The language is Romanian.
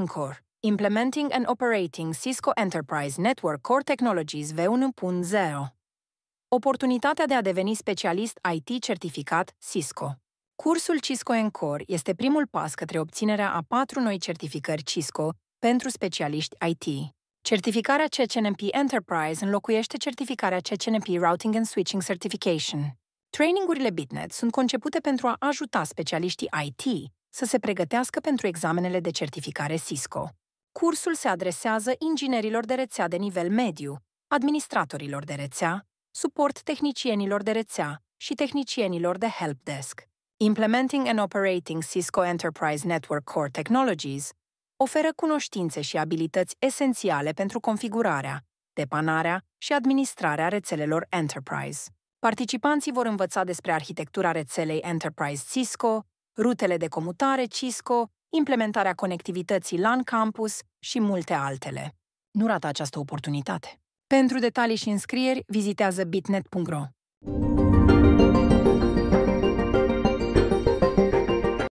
Encore, Implementing and Operating Cisco Enterprise Network Core Technologies V1.0. Oportunitatea de a deveni specialist IT certificat Cisco. Cursul Cisco Encore este primul pas către obținerea a 4 noi certificări Cisco pentru specialiști IT. Certificarea CCNP Enterprise înlocuiește certificarea CCNP Routing and Switching Certification. Trainingurile BitNet sunt concepute pentru a ajuta specialiștii IT să se pregătească pentru examenele de certificare Cisco. Cursul se adresează inginerilor de rețea de nivel mediu, administratorilor de rețea, suport tehnicienilor de rețea și tehnicienilor de helpdesk. Implementing and Operating Cisco Enterprise Network Core Technologies oferă cunoștințe și abilități esențiale pentru configurarea, depanarea și administrarea rețelelor Enterprise. Participanții vor învăța despre arhitectura rețelei Enterprise Cisco, rutele de comutare Cisco, implementarea conectivității LAN Campus și multe altele. Nu rata această oportunitate. Pentru detalii și înscrieri, vizitează bitnet.ro.